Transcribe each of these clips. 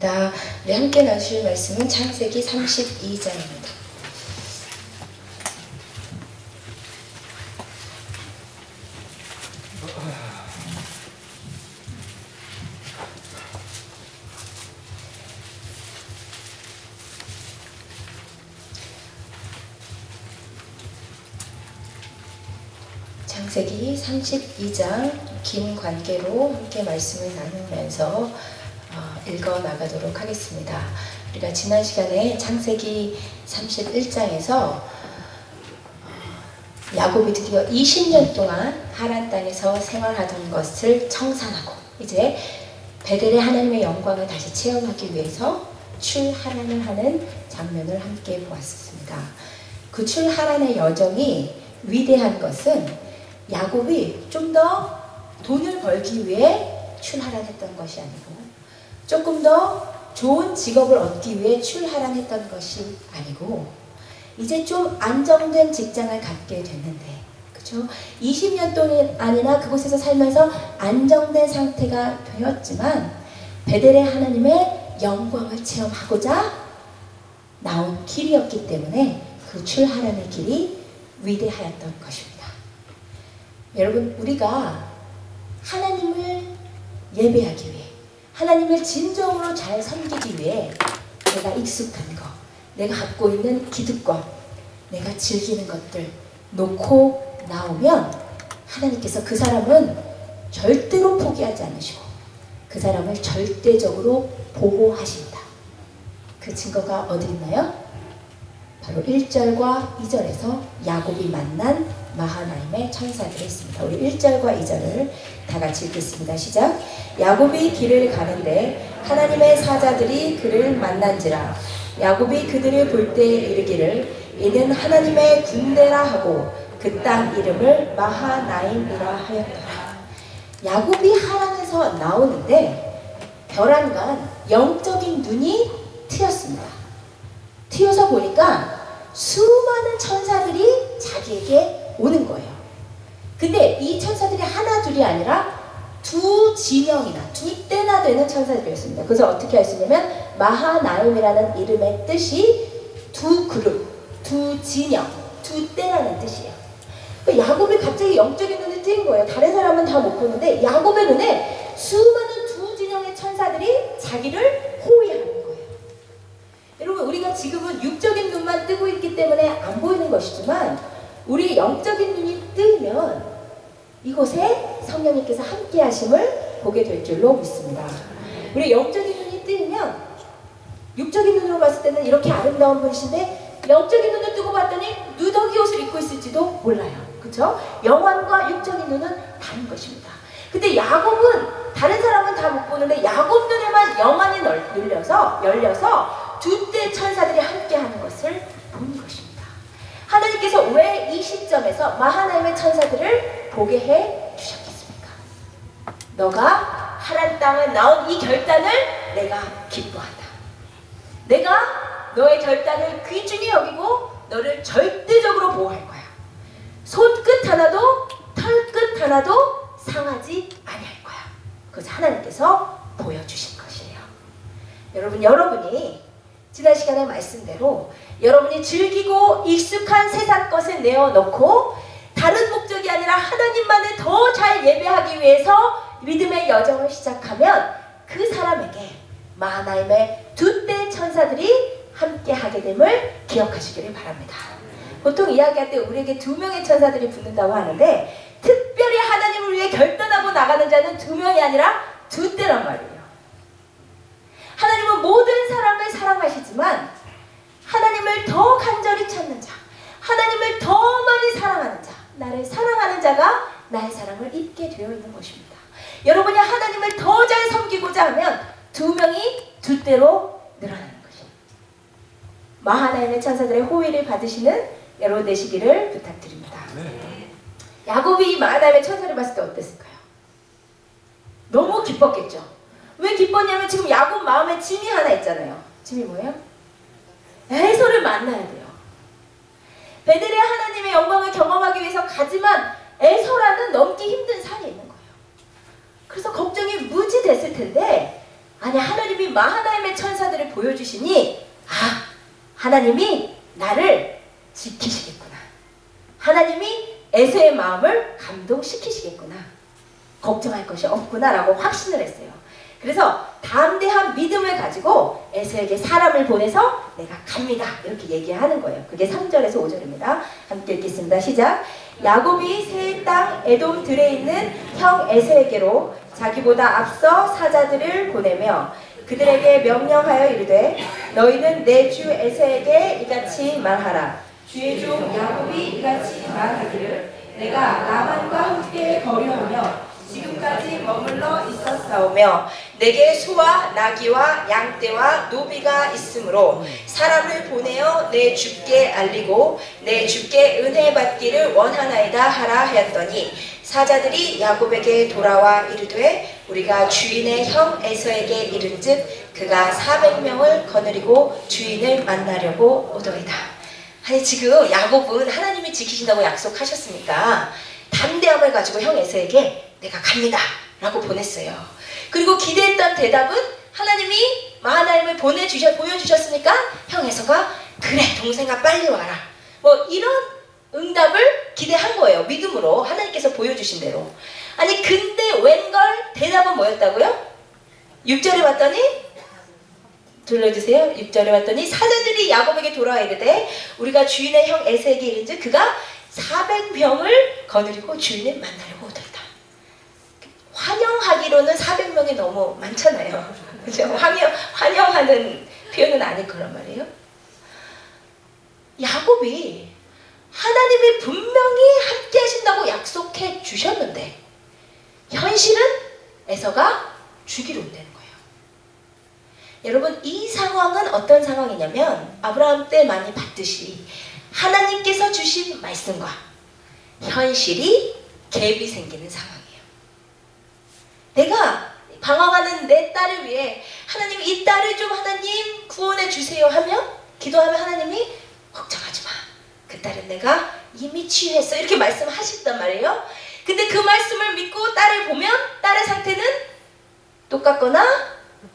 우리 함께 나누실 말씀은 창세기 32장입니다. 창세기 32장 긴 관계로 함께 말씀을 나누면서 읽어 나가도록 하겠습니다. 우리가 지난 시간에 창세기 31장에서 야곱이 드디어 20년 동안 하란 땅에서 생활하던 것을 청산하고 이제 베델의 하나님의 영광을 다시 체험하기 위해서 출하란을 하는 장면을 함께 보았습니다. 그 출하란의 여정이 위대한 것은 야곱이 좀 더 돈을 벌기 위해 출하란했던 것이 아니고 조금 더 좋은 직업을 얻기 위해 출하란했던 것이 아니고 이제 좀 안정된 직장을 갖게 됐는데, 그렇죠? 20년 동안이나 그곳에서 살면서 안정된 상태가 되었지만 베델의 하나님의 영광을 체험하고자 나온 길이었기 때문에 그 출하란의 길이 위대하였던 것입니다. 여러분, 우리가 하나님을 예배하기 위해, 하나님을 진정으로 잘 섬기기 위해 내가 익숙한 것, 내가 갖고 있는 기득권, 내가 즐기는 것들 놓고 나오면 하나님께서 그 사람은 절대로 포기하지 않으시고 그 사람을 절대적으로 보호하십니다. 그 증거가 어디 있나요? 바로 1절과 2절에서 야곱이 만난 마하나임의 천사들이 있습니다. 우리 1절과 2절을 다 같이 읽겠습니다. 시작. 야곱이 길을 가는데 하나님의 사자들이 그를 만난지라. 야곱이 그들을 볼 때 이르기를 이는 하나님의 군대라 하고 그 땅 이름을 마하나임이라 하였더라. 야곱이 하란에서 나오는데 벼랑간 영적인 눈이 트였습니다. 튀어서 보니까 수많은 천사들이 자기에게 오는 거예요. 근데 이 천사들이 하나 둘이 아니라 두 진영이나 두 때나 되는 천사들이었습니다. 그래서 어떻게 할 수 있냐면 마하나임이라는 이름의 뜻이 두 그룹, 두 진영, 두 때라는 뜻이에요. 그러니까 야곱이 갑자기 영적인 눈이 뜨인 거예요. 다른 사람은 다 못 보는데 야곱의 눈에 수많은 두 진영의 천사들이 자기를 호위하는 거예요. 여러분, 우리가 지금은 육적인 눈만 뜨고 있기 때문에 안 보이는 것이지만 우리의 영적인 눈이 뜨면 이곳에 성령님께서 함께 하심을 보게 될 줄로 믿습니다. 우리 영적인 눈이 뜨면 육적인 눈으로 봤을 때는 이렇게 아름다운 분이신데 영적인 눈을 뜨고 봤더니 누더기 옷을 입고 있을지도 몰라요. 그렇죠? 영혼과 육적인 눈은 다른 것입니다. 근데 야곱은 다른 사람은 다 못 보는데 야곱 눈에만 영안이 열려서 두 때 천사들이 함께 하는 것을 보는 것입니다. 하나님께서 왜 이 시점에서 마하나임의 천사들을 보게 해 주셨겠습니까? 너가 하란 땅에 나온 이 결단을 내가 기뻐한다. 내가 너의 결단을 귀중히 여기고 너를 절대적으로 보호할 거야. 손끝 하나도 털끝 하나도 상하지 아니할 거야. 그것을 하나님께서 보여주신 것이에요. 여러분이 지난 시간의 말씀대로 여러분이 즐기고 익숙한 세상 것을 내어놓고 다른 목적이 아니라 하나님만을 더 잘 예배하기 위해서 믿음의 여정을 시작하면 그 사람에게 마하나임의 두 때 천사들이 함께 하게 됨을 기억하시기를 바랍니다. 보통 이야기할 때 우리에게 2명의 천사들이 붙는다고 하는데 특별히 하나님을 위해 결단하고 나가는 자는 2명이 아니라 2때란 말이에요. 하나님은 모든 사람을 사랑하시지만 하나님을 더 간절히 찾는 자, 하나님을 더 많이 사랑하는 자, 나를 사랑하는 자가 나의 사랑을 입게 되어 있는 것입니다. 여러분이 하나님을 더 잘 섬기고자 하면 2명이 2때로 늘어나는 것입니다. 마하나임의 천사들의 호의를 받으시는 여러분 되시기를 부탁드립니다. 야곱이 마하나임의 천사를 봤을 때 어땠을까요? 너무 기뻤겠죠. 왜 기뻤냐면 지금 야곱 마음에 짐이 하나 있잖아요. 짐이 뭐예요? 에서를 만나야 돼요. 베델의 하나님의 영광을 경험하기 위해서 가지만 에서라는 넘기 힘든 산이 있는 거예요. 그래서 걱정이 무지 됐을 텐데 아니 하나님이 마하나임의 천사들을 보여주시니 아 하나님이 나를 지키시겠구나. 하나님이 에서의 마음을 감동시키시겠구나. 걱정할 것이 없구나 라고 확신을 했어요. 그래서 담대한 믿음을 가지고 에서에게 사람을 보내서 내가 갑니다 이렇게 얘기하는 거예요. 그게 3절에서 5절입니다. 함께 읽겠습니다. 시작. 야곱이 새 땅 에돔 들에 있는 형 에서에게로 자기보다 앞서 사자들을 보내며 그들에게 명령하여 이르되 너희는 내 주 에서에게 이같이 말하라. 주의 종 야곱이 이같이 말하기를 내가 라반과 함께 거류하며 지금까지 머물러 있었사오며 내게 소와 나귀와 양떼와 노비가 있으므로 사람을 보내어 내 주께 알리고 내 주께 은혜 받기를 원하나이다 하라 하였더니 사자들이 야곱에게 돌아와 이르되 우리가 주인의 형 에서에게 이른즉 그가 400명을 거느리고 주인을 만나려고 오더이다. 아니 지금 야곱은 하나님이 지키신다고 약속하셨으니까 담대함을 가지고 형 에서에게 내가 갑니다 라고 보냈어요. 그리고 기대했던 대답은 하나님이 마하나임을 보여주셨으니까 형 에서가 그래 동생아 빨리 와라 뭐 이런 응답을 기대한 거예요. 믿음으로 하나님께서 보여주신 대로. 아니 근데 웬걸 대답은 뭐였다고요? 6절에 봤더니 들려주세요. 6절에 봤더니 사자들이 야곱에게 돌아와 이르되 우리가 주인의 형 에서에게 이른즉 그가 400명을 거느리고 주인을 만나려고 오더이다. 환영하기로는 400명이 너무 많잖아요. 그죠? 환영하는 표현은 아닐 거란 말이에요. 야곱이 하나님이 분명히 함께 하신다고 약속해 주셨는데 현실은 에서가 죽이러 온다는 거예요. 여러분 이 상황은 어떤 상황이냐면 아브라함 때 많이 봤듯이 하나님께서 주신 말씀과 현실이 갭이 생기는 상황이에요. 내가 방황하는 내 딸을 위해 하나님 이 딸을 좀 하나님 구원해 주세요 하면 기도하면 하나님이 걱정하지 마. 그 딸은 내가 이미 치유했어 이렇게 말씀하셨단 말이에요. 근데 그 말씀을 믿고 딸을 보면 딸의 상태는 똑같거나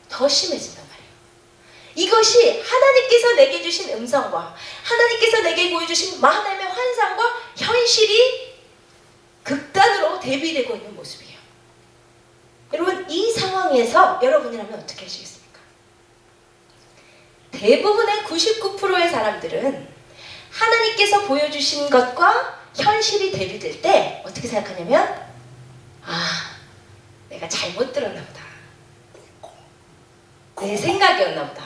더 심해진단 말이에요. 이것이 하나님께서 내게 주신 음성과 하나님께서 내게 보여주신 하나님의 환상과 현실이 극단으로 대비되고 있는 모습이에요. 여러분 이 상황에서 여러분이라면 어떻게 하시겠습니까? 대부분의 99%의 사람들은 하나님께서 보여주신 것과 현실이 대비될 때 어떻게 생각하냐면 아 내가 잘못 들었나 보다. 내 생각이었나 보다.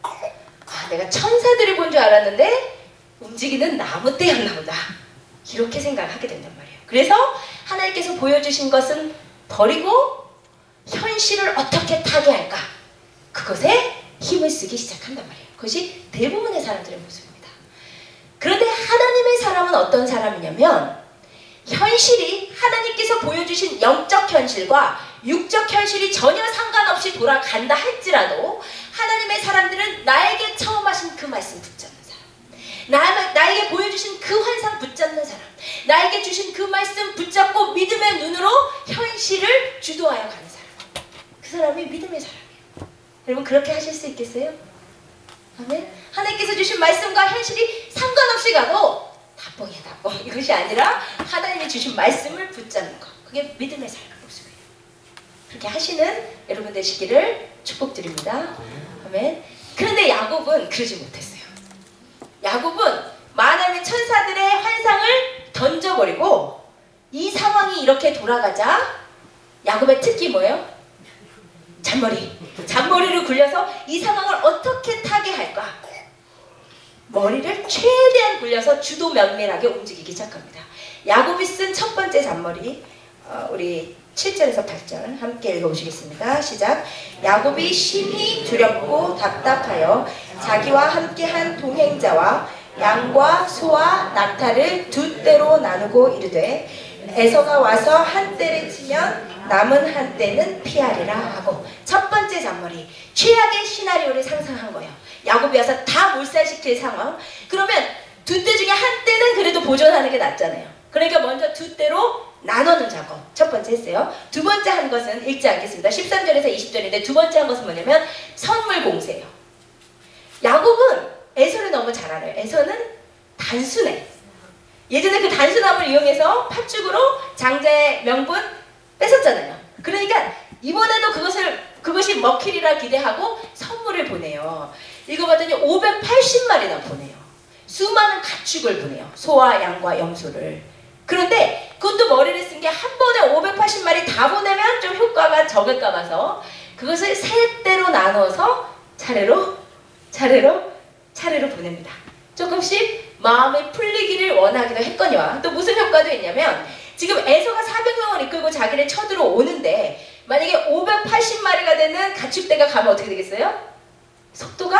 아 내가 천사들을 본 줄 알았는데 움직이는 나무떼였나 보다. 이렇게 생각하게 된단 말이에요. 그래서 하나님께서 보여주신 것은 버리고 현실을 어떻게 타개할까? 그것에 힘을 쓰기 시작한단 말이에요. 그것이 대부분의 사람들의 모습입니다. 그런데 하나님의 사람은 어떤 사람이냐면 현실이 하나님께서 보여주신 영적 현실과 육적 현실이 전혀 상관없이 돌아간다 할지라도 하나님의 사람들은 나에게 처음 하신 그 말씀 붙잡는 사람, 나에게 보여주신 그 환상 붙잡는 사람, 나에게 주신 그 말씀 붙잡고 믿음의 눈으로 현실을 주도하여 가는 사람, 그 사람이 믿음의 사람이에요. 여러분 그렇게 하실 수 있겠어요? 아멘? 하나님께서 주신 말씀과 현실이 상관없이 가도 나뻥이야 나뻥 이것이 아니라 하나님이 주신 말씀을 붙잡는 것, 그게 믿음의 삶의 모습이에요. 그렇게 하시는 여러분 되시기를 축복드립니다. 아멘. 그런데 야곱은 그러지 못했어요. 야곱은 하나님의 천사들의 환상을 던져버리고 이 상황이 이렇게 돌아가자 야곱의 특기 뭐예요? 잔머리를 굴려서 이 상황을 어떻게 타개할까? 머리를 최대한 굴려서 주도 면밀하게 움직이기 시작합니다. 야곱이 쓴 첫 번째 잔머리 우리 7절에서 8절 함께 읽어보시겠습니다. 시작. 야곱이 심히 두렵고 답답하여 자기와 함께한 동행자와 양과 소와 낙타를 두 떼로 나누고 이르되 에서가 와서 한 떼를 치면 남은 한 떼는 피하리라 하고 첫 번째 잔머리 최악의 시나리오를 상상한 거예요. 야곱이 와서 다 몰살시킬 상황. 그러면 두 떼 중에 한 떼는 그래도 보존하는 게 낫잖아요. 그러니까 먼저 두 떼로 나누는 작업 첫 번째 했어요. 두 번째 한 것은 읽지 않겠습니다. 13절에서 20절인데 두 번째 한 것은 뭐냐면 선물 공세예요. 야곱은 에서를 너무 잘 알아요. 에서는 단순해. 예전에 그 단순함을 이용해서 팥죽으로 장자의 명분 뺏었잖아요. 그러니까 이번에도 그것이 먹히리라 기대하고 선물을 보내요. 읽어봤더니 580마리나 보내요. 수많은 가축을 보내요. 소와 양과 염소를. 그런데 그것도 머리를 쓴 게 한 번에 580마리 다 보내면 좀 효과가 적을까 봐서 그것을 세 대로 나눠서 차례로 보냅니다. 조금씩 마음이 풀리기를 원하기도 했거니와 또 무슨 효과도 있냐면 지금 에서가 400명을 이끌고 자기를 쳐들어오는데 만약에 580마리가 되는 가축대가 가면 어떻게 되겠어요? 속도가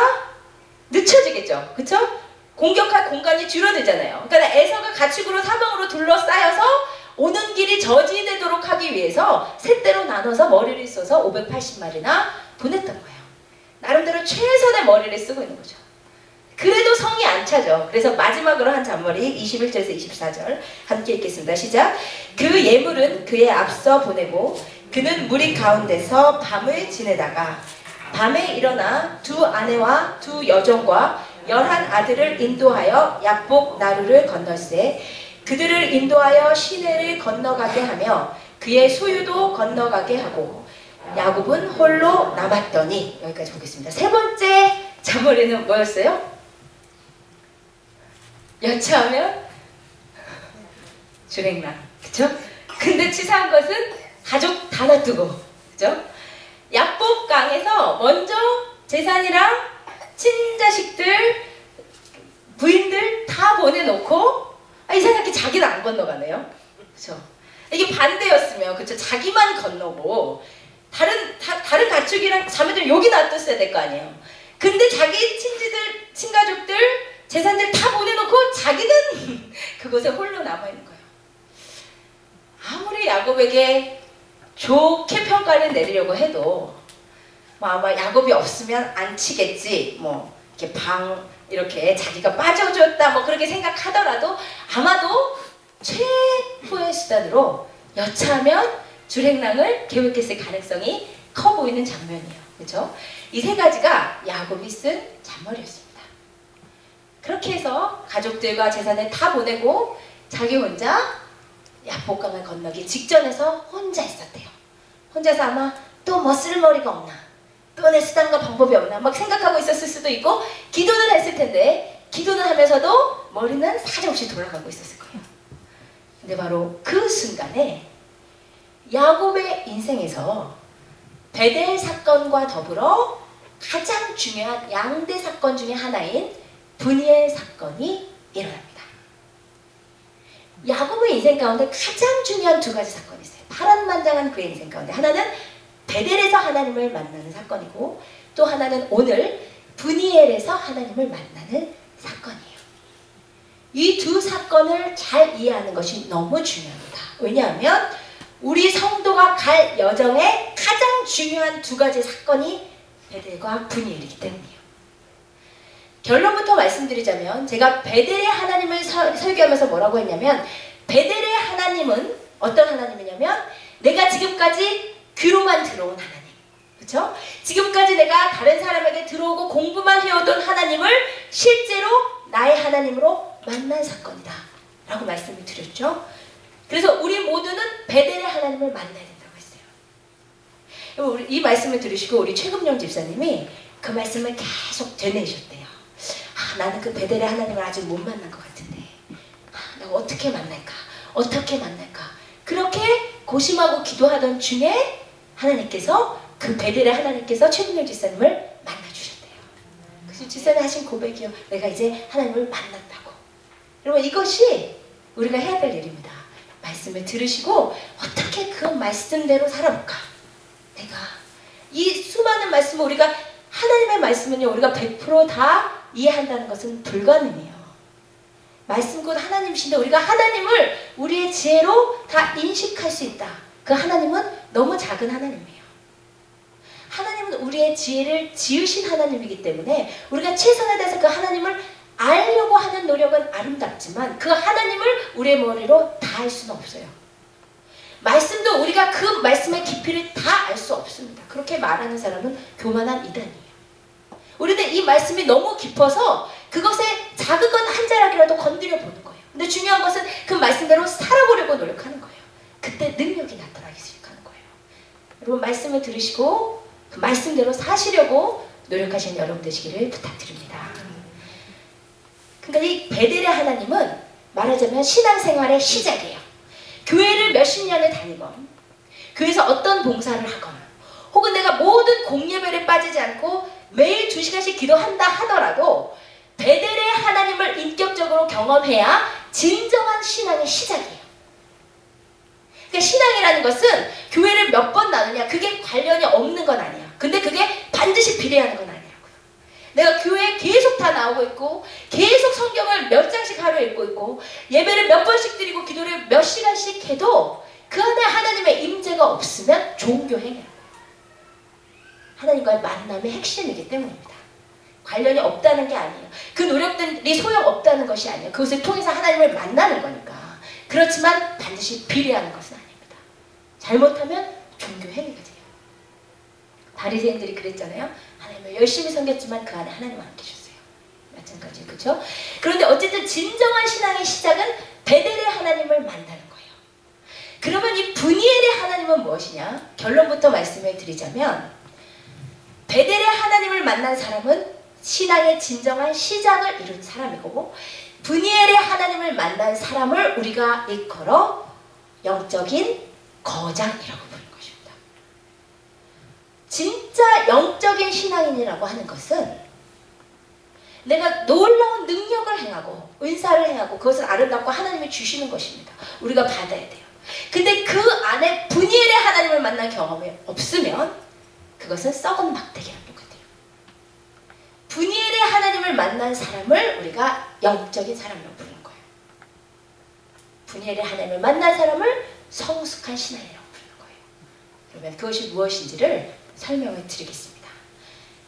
늦춰지겠죠. 그쵸? 공격할 공간이 줄어들잖아요. 그러니까 에서가 가축으로 사방으로 둘러싸여서 오는 길이 저지되도록 하기 위해서 셋대로 나눠서 머리를 써서 580마리나 보냈던 거예요. 나름대로 최선의 머리를 쓰고 있는 거죠. 그래도 성이 안 차죠. 그래서 마지막으로 한 잔머리 21절에서 24절 함께 읽겠습니다. 시작. 그 예물은 그의 앞서 보내고 그는 무리 가운데서 밤을 지내다가 밤에 일어나 두 아내와 두 여종과 11 아들을 인도하여 야복 나루를 건널세 그들을 인도하여 시내를 건너가게 하며 그의 소유도 건너가게 하고 야곱은 홀로 남았더니 여기까지 보겠습니다. 세 번째 잔머리는 뭐였어요? 여차하면 주랭랑. 그쵸? 근데 치사한 것은 가족 다 놔두고. 그죠? 야복강에서 먼저 재산이랑 친자식들, 부인들 다 보내놓고 이상하게 자기는 안 건너가네요. 그쵸? 이게 반대였으면 그쵸? 자기만 건너고 다른 가축이랑 자매들 여기 놔뒀어야 될 거 아니에요. 근데 자기 친가족들, 재산들 다 보내놓고 자기는 그곳에 홀로 남아있는 거예요. 아무리 야곱에게 좋게 평가를 내리려고 해도 뭐 아마 야곱이 없으면 안 치겠지 뭐 이렇게 자기가 빠져줬다 뭐 그렇게 생각하더라도 아마도 최후의 수단으로 여차하면 주랭랑을 계획했을 가능성이 커 보이는 장면이에요. 그렇죠? 이 세 가지가 야곱이 쓴 잔머리였습니다. 그렇게 해서 가족들과 재산을 다 보내고 자기 혼자 야복강을 건너기 직전에서 혼자 있었대요. 혼자서 아마 또 뭐 쓸 머리가 없나, 또 내 수단과 방법이 없나 막 생각하고 있었을 수도 있고 기도는 했을 텐데 기도는 하면서도 머리는 사정없이 돌아가고 있었을 거예요. 근데 바로 그 순간에 야곱의 인생에서 베델 사건과 더불어 가장 중요한 양대 사건 중에 하나인 브니엘 사건이 일어납니다. 야곱의 인생 가운데 가장 중요한 두 가지 사건이 있어요. 파란만장한 그의 인생 가운데 하나는 베델에서 하나님을 만나는 사건이고 또 하나는 오늘 브니엘에서 하나님을 만나는 사건이에요. 이 두 사건을 잘 이해하는 것이 너무 중요합니다. 왜냐하면 우리 성도가 갈 여정에 가장 중요한 두 가지 사건이 베델과 브니엘이기 때문이에요. 결론부터 말씀드리자면 제가 베델의 하나님을 설교하면서 뭐라고 했냐면 베델의 하나님은 어떤 하나님이냐면 내가 지금까지 귀로만 들어온 하나님, 그렇죠? 지금까지 내가 다른 사람에게 들어오고 공부만 해오던 하나님을 실제로 나의 하나님으로 만난 사건이다 라고 말씀을 드렸죠. 그래서 우리 모두는 베델의 하나님을 만나야 된다고 했어요. 이 말씀을 들으시고 우리 최금영 집사님이 그 말씀을 계속 되뇌셨대요. 나는 그 베델의 하나님을 아직 못 만난 것 같은데 내가 어떻게 만날까? 그렇게 고심하고 기도하던 중에 하나님께서 그 베델의 하나님께서 최금영 집사님을 만나주셨대요. 그래서 집사님 하신 고백이요. 내가 이제 하나님을 만났다고. 여러분 이것이 우리가 해야 될 일입니다. 말씀을 들으시고 어떻게 그 말씀대로 살아볼까? 내가 이 수많은 말씀을 우리가 하나님의 말씀은요 우리가 100% 다 이해한다는 것은 불가능해요. 말씀 곧 하나님이신데 우리가 하나님을 우리의 지혜로 다 인식할 수 있다. 그 하나님은 너무 작은 하나님이에요. 하나님은 우리의 지혜를 지으신 하나님이기 때문에 우리가 최선을 다해서 그 하나님을 알려고 하는 노력은 아름답지만 그 하나님을 우리의 머리로 다 할 수는 없어요. 그래도 우리가 그 말씀의 깊이를 다 알 수 없습니다. 그렇게 말하는 사람은 교만한 이단이에요. 우리는 이 말씀이 너무 깊어서 그것에 작은 건 한 자락이라도 건드려 보는 거예요. 근데 중요한 것은 그 말씀대로 살아보려고 노력하는 거예요. 그때 능력이 나타나기 시작하는 거예요. 여러분 말씀을 들으시고 그 말씀대로 사시려고 노력하시는 여러분 되시기를 부탁드립니다. 그러니까 이 베델의 하나님은 말하자면 신앙생활의 시작이에요. 교회를 몇십 년을 다니건 교회에서 어떤 봉사를 하거나 혹은 내가 모든 공예배에 빠지지 않고 매일 2시간씩 기도한다 하더라도 베델의 하나님을 인격적으로 경험해야 진정한 신앙의 시작이에요. 그러니까 신앙이라는 것은 교회를 몇 번 나누냐 그게 관련이 없는 건 아니에요. 근데 그게 반드시 비례하는 건 아니라고요. 내가 교회에 계속 다 나오고 있고 계속 성경을 몇 장씩 하루에 읽고 있고 예배를 몇 번씩 드리고 기도를 몇 시간씩 해도 그 안에 하나님의 임재가 없으면 종교행위라고요. 하나님과의 만남의 핵심이기 때문입니다. 관련이 없다는 게 아니에요. 그 노력들이 소용없다는 것이 아니에요. 그것을 통해서 하나님을 만나는 거니까. 그렇지만 반드시 비례하는 것은 아닙니다. 잘못하면 종교행위가 돼요. 바리새인들이 그랬잖아요. 하나님을 열심히 섬겼지만 그 안에 하나님 안 계셨어요. 마찬가지예요. 그렇죠? 그런데 어쨌든 진정한 신앙의 시작은 베델의 하나님을 만나는 거예요. 그러면 이 브니엘의 하나님은 무엇이냐? 결론부터 말씀을 드리자면 베델의 하나님을 만난 사람은 신앙의 진정한 시작을 이룬 사람이고 브니엘의 하나님을 만난 사람을 우리가 일컬어 영적인 거장이라고 부르는 것입니다. 진짜 영적인 신앙인이라고 하는 것은 내가 놀라운 능력을 행하고 은사를 행하고 그것을 아름답고 하나님이 주시는 것입니다. 우리가 받아야 돼요. 근데 그 안에 브니엘의 하나님을 만난 경험이 없으면 그것은 썩은 막대기랑 똑같아요. 브니엘의 하나님을 만난 사람을 우리가 영적인 사람이라고 부르는 거예요. 브니엘의 하나님을 만난 사람을 성숙한 신앙이라고 부르는 거예요. 그러면 그것이 무엇인지를 설명을 드리겠습니다.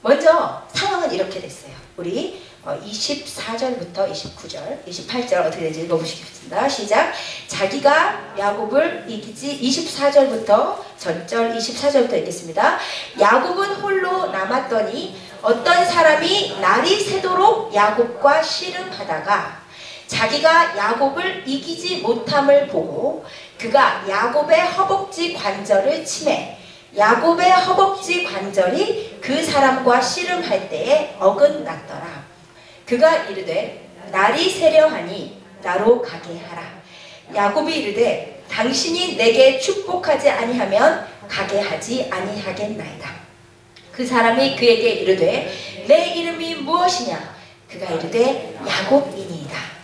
먼저 상황은 이렇게 됐어요. 우리 24절부터 29절, 28절 어떻게 되는지 읽어보시겠습니다. 시작. 자기가 야곱을 이기지 24절부터 전절 24절부터 읽겠습니다. 야곱은 홀로 남았더니 어떤 사람이 날이 새도록 야곱과 씨름하다가 자기가 야곱을 이기지 못함을 보고 그가 야곱의 허벅지 관절을 치매 야곱의 허벅지 관절이 그 사람과 씨름할 때에 어긋났더라. 그가 이르되 날이 새려하니 나로 가게 하라. 야곱이 이르되 당신이 내게 축복하지 아니하면 가게 하지 아니하겠나이다. 그 사람이 그에게 이르되 내 이름이 무엇이냐? 그가 이르되 야곱이니이다.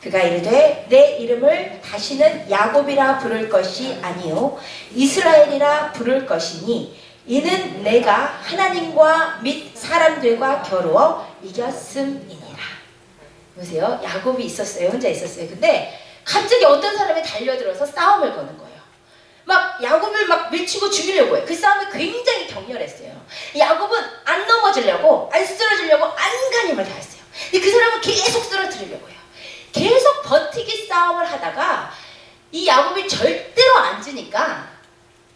그가 이르되 내 이름을 다시는 야곱이라 부를 것이 아니요 이스라엘이라 부를 것이니 이는 내가 하나님과 및 사람들과 겨루어 이겼음이니라. 보세요. 야곱이 있었어요. 혼자 있었어요. 근데 갑자기 어떤 사람이 달려들어서 싸움을 거는 거예요. 막 야곱을 막 밀치고 죽이려고 해요. 그 싸움이 굉장히 격렬했어요. 야곱은 안 넘어지려고 안 쓰러지려고 안간힘을 다했어요. 근데 그 사람은 계속 쓰러뜨리려고 해요. 계속 버티기 싸움을 하다가 이 야곱이 절대로 안 지니까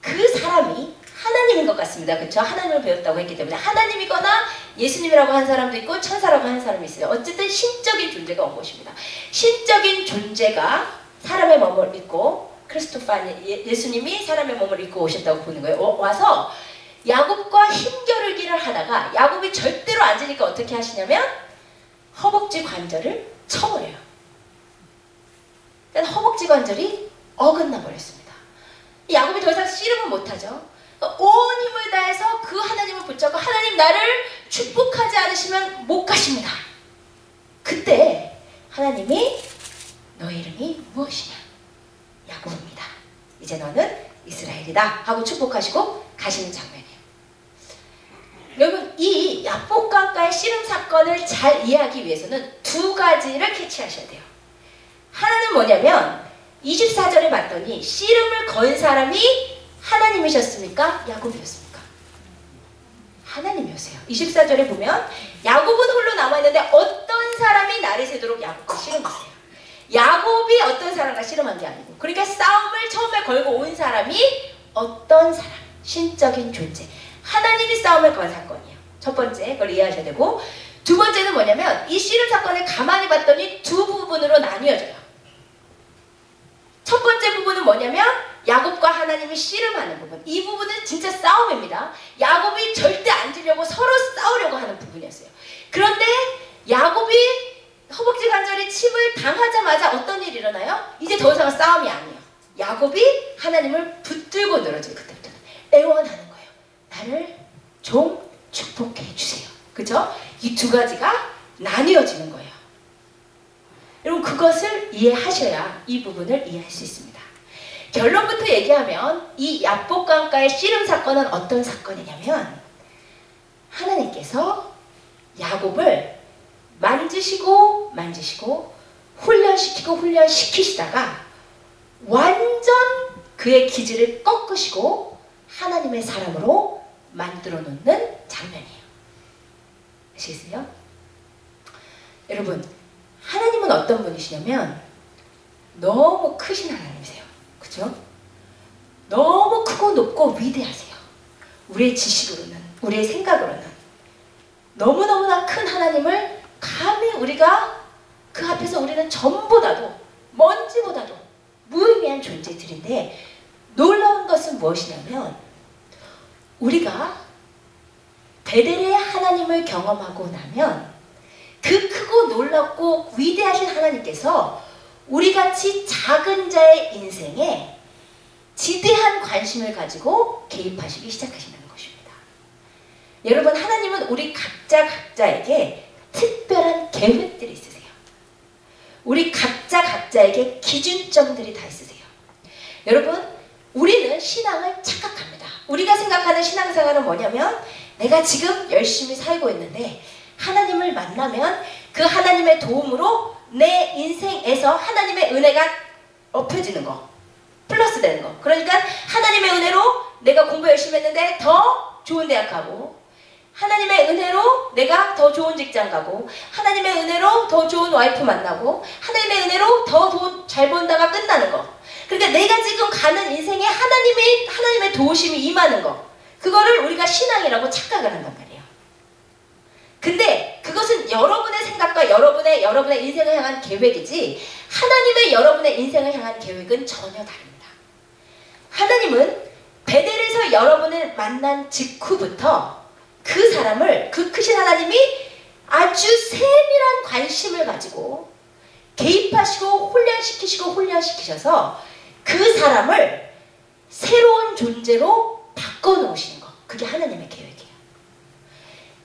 그 사람이 하나님인 것 같습니다. 그렇죠? 하나님을 배웠다고 했기 때문에 하나님이거나 예수님이라고 하는 사람도 있고 천사라고 하는 사람이 있어요. 어쨌든 신적인 존재가 온 것입니다. 신적인 존재가 사람의 몸을 입고 예수님이 사람의 몸을 입고 오셨다고 보는 거예요. 와서 야곱과 힘겨루기를 하다가 야곱이 절대로 안 지니까 어떻게 하시냐면 허벅지 관절을 쳐버려요. 그러니까 허벅지 관절이 어긋나 버렸습니다. 야곱이 더 이상 씨름은 못하죠. 온 힘을 다해서 그 하나님을 붙잡고 하나님 나를 축복하지 않으시면 못 가십니다. 그때 하나님이 너의 이름이 무엇이냐? 야곱입니다. 이제 너는 이스라엘이다 하고 축복하시고 가시는 장면이에요. 여러분 이 야복강가의 씨름 사건을 잘 이해하기 위해서는 두 가지를 캐치하셔야 돼요. 하나는 뭐냐면 24절에 봤더니 씨름을 건 사람이 하나님이셨습니까? 야곱이었습니까? 하나님이었어요. 24절에 보면 야곱은 홀로 남아있는데 어떤 사람이 날이 새도록 야곱과 씨름했어요. 야곱이 어떤 사람과 씨름한 게 아니고 그러니까 싸움을 처음에 걸고 온 사람이 어떤 사람, 신적인 존재, 하나님이 싸움을 건 사건이에요. 첫 번째, 그걸 이해하셔야 되고, 두 번째는 뭐냐면 이 씨름 사건을 가만히 봤더니 두 부분으로 나뉘어져요. 첫 번째 부분은 뭐냐면 야곱과 하나님이 씨름하는 부분. 이 부분은 진짜 싸움입니다. 야곱이 절대 안 지려고 서로 싸우려고 하는 부분이었어요. 그런데 야곱이 허벅지 관절에 침을 당하자마자 어떤 일이 일어나요? 이제 더 이상은 싸움이 아니에요. 야곱이 하나님을 붙들고 늘어져요. 그때부터는 애원하는 거예요. 나를 좀 축복해 주세요. 그죠? 이 두 가지가 나뉘어지는 거예요. 여러분, 그것을 이해하셔야 이 부분을 이해할 수 있습니다. 결론부터 얘기하면 이 야복강가의 씨름 사건은 어떤 사건이냐면, 하나님께서 야곱을 만지시고 훈련시키시다가 완전 그의 기질을 꺾으시고 하나님의 사람으로 만들어 놓는 장면이에요. 아시겠어요? 여러분, 하나님은 어떤 분이시냐면 너무 크신 하나님이세요. 그죠? 너무 크고 높고 위대하세요. 우리의 지식으로는, 우리의 생각으로는 너무너무나 큰 하나님을 감히 우리가 그 앞에서 우리는 전보다도, 먼지보다도 무의미한 존재들인데, 놀라운 것은 무엇이냐면 우리가 베델의 하나님을 경험하고 나면 그 크고 놀랍고 위대하신 하나님께서 우리같이 작은 자의 인생에 지대한 관심을 가지고 개입하시기 시작하신다는 것입니다. 여러분, 하나님은 우리 각자에게 특별한 계획들이 있으세요. 우리 각자에게 기준점들이 다 있으세요. 여러분, 우리는 신앙을 착각합니다. 우리가 생각하는 신앙생활은 뭐냐면, 내가 지금 열심히 살고 있는데 하나님을 만나면 그 하나님의 도움으로 내 인생에서 하나님의 은혜가 엎혀지는 거, 플러스 되는 거. 그러니까 하나님의 은혜로 내가 공부 열심히 했는데 더 좋은 대학 가고, 하나님의 은혜로 내가 더 좋은 직장 가고, 하나님의 은혜로 더 좋은 와이프 만나고, 하나님의 은혜로 더 돈 잘 번다가 끝나는 거. 그러니까 내가 지금 가는 인생에 하나님의 도우심이 임하는 거, 그거를 우리가 신앙이라고 착각을 한단 말이에요. 근데 그것은 여러분의 생각과 여러분의 인생을 향한 계획이지, 하나님의 여러분의 인생을 향한 계획은 전혀 다릅니다. 하나님은 베델에서 여러분을 만난 직후부터 그 사람을, 그 크신 하나님이 아주 세밀한 관심을 가지고 개입하시고 훈련시키셔서 그 사람을 새로운 존재로 바꿔놓으시는 거, 그게 하나님의 계획이에요.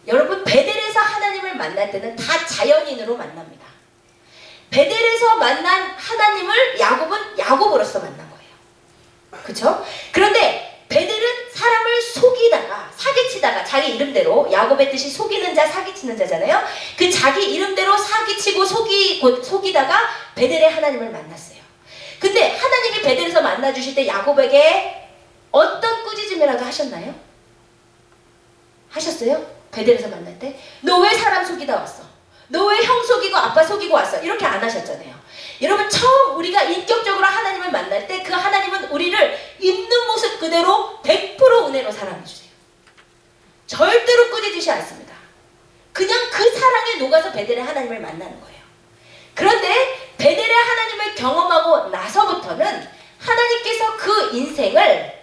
여러분, 베델에서 하나님을 만날 때는 다 자연인으로 만납니다. 베델에서 만난 하나님을 야곱은 야곱으로서 만난 거예요. 그렇죠? 그런데 베델은 사람을 속이다가, 사기치다가, 자기 이름대로, 야곱의 뜻이 속이는 자, 사기치는 자잖아요. 그 자기 이름대로 사기치고 속이다가 베델의 하나님을 만났어요. 근데 하나님이 베델에서 만나주실 때 야곱에게 어떤 꾸짖음이라도 하셨나요? 하셨어요? 베델에서 만날 때? 너 왜 사람 속이다 왔어? 너 왜 형 속이고 아빠 속이고 왔어? 이렇게 안 하셨잖아요. 여러분, 처음 우리가 인격적으로 하나님을 만날 때 그 하나님은 우리를 있는 모습 그대로 100% 은혜로 사랑해주세요. 절대로 꾸짖으시지 않습니다. 그냥 그 사랑에 녹아서 베델의 하나님을 만나는 거예요. 그런데 베델의 하나님을 경험하고 나서부터는 하나님께서 그 인생을,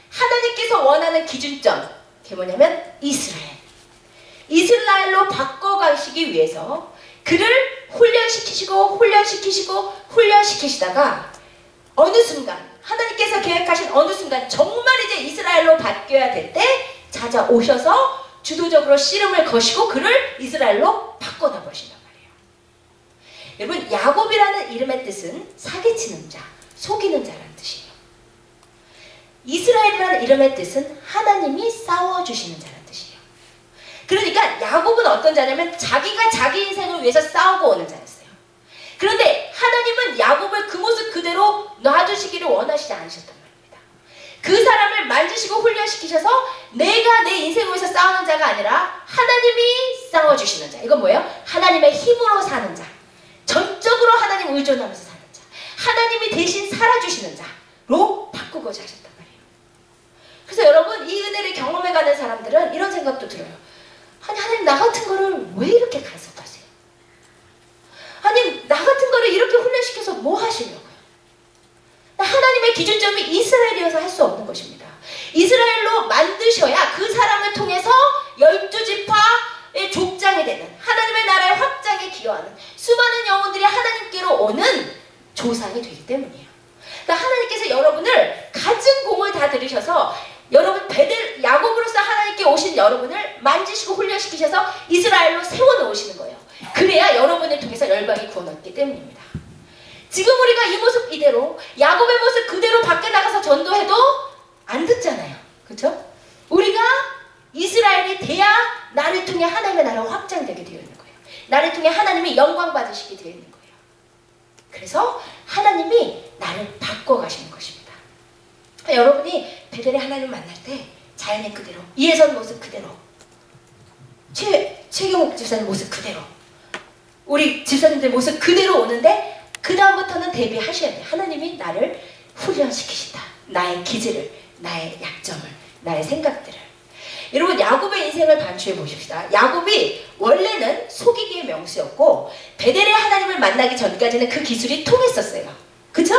하나님께서 원하는 기준점, 그게 뭐냐면 이스라엘로 바꿔가시기 위해서 그를 훈련시키시다가 어느 순간, 하나님께서 계획하신 어느 순간 정말 이제 이스라엘로 바뀌어야 될 때 찾아오셔서 주도적으로 씨름을 거시고 그를 이스라엘로 바꿔놔버리신단 말이에요. 여러분, 야곱이라는 이름의 뜻은 사기치는 자, 속이는 자라는 뜻이에요. 이스라엘이라는 이름의 뜻은 하나님이 싸워주시는 자라는 뜻이에요. 그러니까 야곱은 어떤 자냐면 자기가 자기 인생을 위해서 싸우고 오는 자였어요. 그런데 하나님은 야곱을 그 모습 그대로 놔두시기를 원하시지 않으셨단 말입니다. 그 사람을 만지시고 훈련시키셔서 내가 내 인생을 위해서 싸우는 자가 아니라 하나님이 싸워주시는 자. 이건 뭐예요? 하나님의 힘으로 사는 자. 전적으로 하나님 의존하면서 사는 자. 하나님이 대신 살아주시는 자로 바꾸고자 하셨단 말이에요. 이스라엘이어서 할 수 없는 것입니다. 이스라엘로 만드셔야 그 사람을 통해서 12지파의 족장이 되는 하나님의 나라의 확장에 기여하는 수많은 영혼들이 하나님께로 오는 조상이 되기 때문이에요. 그러니까 하나님께서 여러분을 갖은 공을 다 들이셔서 여러분 베델 야곱으로서 하나님께 오신 여러분을 만지시고 훈련시키셔서 이스라엘로 세워놓으시는 거예요. 그래야 여러분을 통해서 열방이 구원받기 때문입니다. 지금 우리가 이 모습 이대로 야곱의 모습 그대로 밖에 나가서 전도해도 안 듣잖아요. 그렇죠? 우리가 이스라엘이 돼야 나를 통해 하나님의 나라가 확장되게 되어 있는 거예요. 나를 통해 하나님이 영광 받으시게 되어 있는 거예요. 그래서 하나님이 나를 바꿔가시는 것입니다. 여러분이 베델의 하나님을 만날 때 자연의 그대로, 이해선 모습 그대로, 최경욱 집사님 모습 그대로, 우리 집사님들 모습 그대로 오는데 그 다음부터는 대비하셔야 돼요. 하나님이 나를 훈련시키신다. 나의 기질을, 나의 약점을, 나의 생각들을. 여러분 야곱의 인생을 반추해 보십시다. 야곱이 원래는 속이기의 명수였고 베델의 하나님을 만나기 전까지는 그 기술이 통했었어요. 그쵸?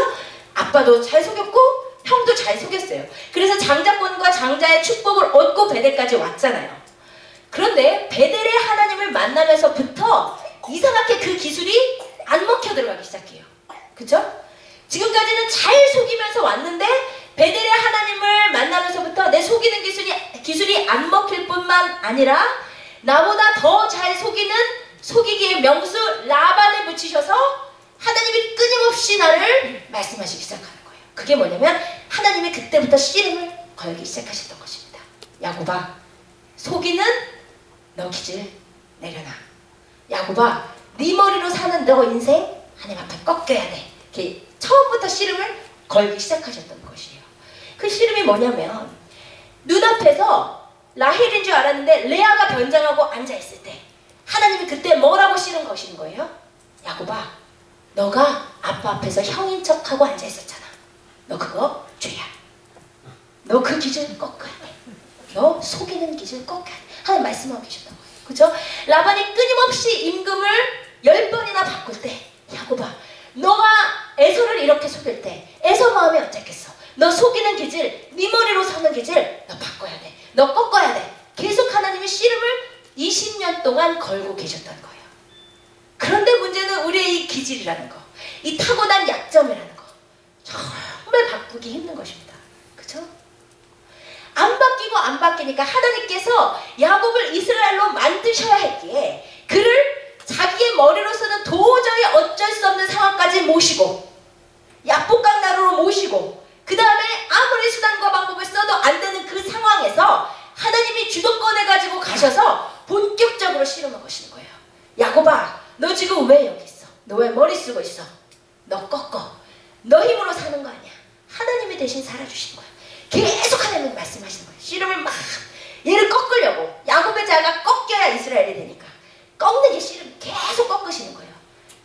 아빠도 잘 속였고 형도 잘 속였어요. 그래서 장자권과 장자의 축복을 얻고 베델까지 왔잖아요. 그런데 베델의 하나님을 만나면서부터 이상하게 그 기술이 안 먹혀 들어가기 시작해요. 그쵸? 지금까지는 잘 속이면서 왔는데 베델의 하나님을 만나면서부터 내 속이는 기술이 안 먹힐 뿐만 아니라 나보다 더 잘 속이는 속이기의 명수 라반을 붙이셔서 하나님이 끊임없이 나를 말씀하시기 시작하는 거예요. 그게 뭐냐면 하나님이 그때부터 씨름을 걸기 시작하셨던 것입니다. 야곱아, 속이는 너 기질 내려놔. 야곱아, 네 머리로 사는 너 인생 하나님 앞에 꺾여야 돼. 이렇게 처음부터 씨름을 걸기 시작하셨던 것이에요. 그 씨름이 뭐냐면 눈앞에서 라헬인 줄 알았는데 레아가 변장하고 앉아있을 때 하나님이 그때 뭐라고 씨름 거신 거예요? 야곱아, 너가 아빠 앞에서 형인 척하고 앉아있었잖아. 너 그거 죄야. 너 그 기준 꺾어야 돼. 너 속이는 기준 꺾어야 돼. 하나님 말씀하고 계셨던 거예요. 그죠? 라반이 끊임없이 임금을 10번이나 바꿀 때 야곱아, 너가 에서를 이렇게 속일 때 에서 마음이 어땠겠어? 너 속이는 기질, 네 머리로 서는 기질 너 바꿔야 돼. 너 꺾어야 돼. 계속 하나님이 씨름을 20년 동안 걸고 계셨던 거예요. 그런데 문제는 우리의 이 기질이라는 거, 이 타고난 약점이라는 거 정말 바꾸기 힘든 것입니다. 그죠? 안 바뀌고 안 바뀌니까 하나님께서 야곱을 이스라엘로 만드셔야 했기에 그를 자기의 머리로서는 도저히 어쩔 수 없는 상황까지 모시고 약복강나루로 모시고 그 다음에 아무리 수단과 방법을 써도 안 되는 그 상황에서 하나님이 주도권을 가지고 가셔서 본격적으로 씨름을 거시는 거예요. 야곱아, 너 지금 왜 여기 있어? 너 왜 머리 쓰고 있어? 너 꺾어. 너 힘으로 사는 거 아니야. 하나님이 대신 살아주시는 거야. 계속 하나님이 말씀하시는 거예요. 씨름을 막 얘를 꺾으려고. 야곱의 자가 꺾여야 이스라엘이 되니까 꺾는 게 씨름 계속 꺾으시는 거예요.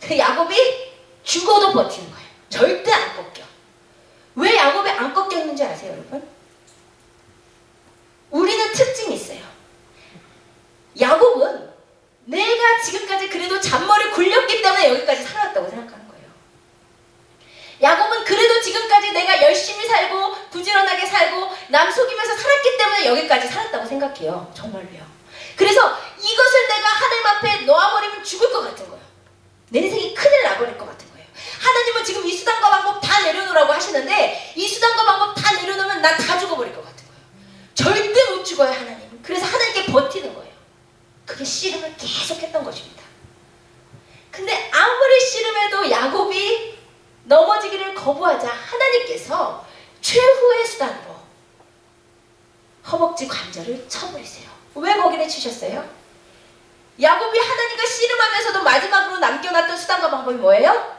그 야곱이 죽어도 버티는 거예요. 절대 안 꺾여. 왜 야곱이 안 꺾였는지 아세요, 여러분? 우리는 특징이 있어요. 야곱은 내가 지금까지 그래도 잔머리 굴렸기 때문에 여기까지 살아왔다고 생각하는 거예요. 야곱은 그래도 지금까지 내가 열심히 살고 부지런하게 살고 남 속이면서 살았기 때문에 여기까지 살았다고 생각해요. 정말로요. 그래서 이것을 내가 하나님 앞에 놓아버리면 죽을 것 같은 거예요. 내 인생이 큰일 나버릴 것 같은 거예요. 하나님은 지금 이 수단과 방법 다 내려놓으라고 하시는데 이 수단과 방법 다 내려놓으면 난 다 죽어버릴 것 같은 거예요. 절대 못 죽어요, 하나님은. 그래서 하나님께 버티는 거예요. 그게 씨름을 계속했던 것입니다. 근데 아무리 씨름해도 야곱이 넘어지기를 거부하자 하나님께서 최후의 수단으로 허벅지 관절을 쳐버리세요. 왜 거기를 치셨어요? 야곱이 하나님과 씨름하면서도 마지막으로 남겨놨던 수단과 방법이 뭐예요?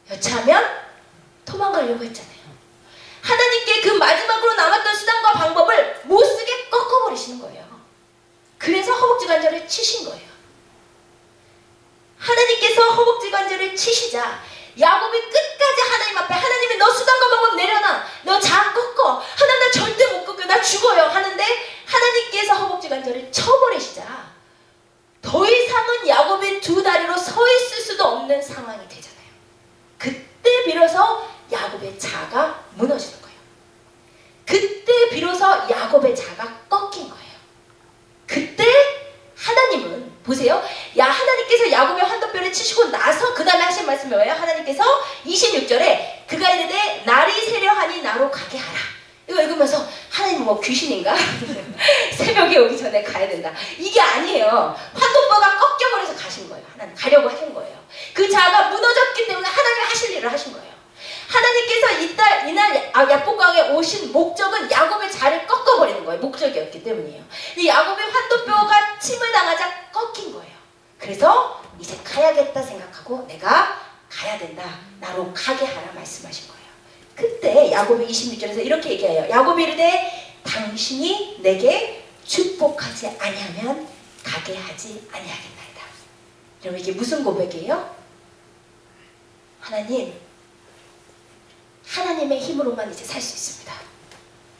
여차하면 도망가려고 했잖아요. 하나님께 그 마지막으로 남았던 수단과 방법을 못쓰게 꺾어버리시는 거예요. 그래서 허벅지 관절을 치신 거예요. 하나님께서 허벅지 관절을 치시자 야곱이 끝까지 하나님 앞에 하나님이 너 수단과 방법 내려놔. 너 자 꺾어. 하나님 나 절대 못 꺾어. 나 죽어요. 하는데 하나님께서 허벅지 관절을 쳐버리시자 더 이상은 야곱이 두 다리로 서 있을 수도 없는 상황이 되잖아요. 그때 비로소 야곱의 자가 무너지는 거예요. 말씀이 뭐예요? 하나님께서 26절에 그가 이르되 날이 새려하니 나로 가게 하라. 이거 읽으면서 하나님 뭐 귀신인가? 새벽에 오기 전에 가야 된다. 이게 아니에요. 환도뼈가 꺾여버려서 가신 거예요. 하나님 가려고 하신 거예요. 그 자가 무너졌기 때문에 하나님이 하실 일을 하신 거예요. 하나님께서 이날 야복강에 오신 목적은 야곱의 자를 꺾어버리는 거예요. 목적이었기 때문이에요. 이 야곱의 환도뼈가 침을 당하자 꺾인 거예요. 그래서 이제 가야겠다 생각하고 내가 가야 된다. 나로 가게 하라 말씀하신 거예요. 그때 야곱이 26절에서 이렇게 얘기해요. 야곱이 이르되 당신이 내게 축복하지 아니하면 가게 하지 아니하겠나이다. 여러분 이게 무슨 고백이에요? 하나님의 힘으로만 이제 살 수 있습니다.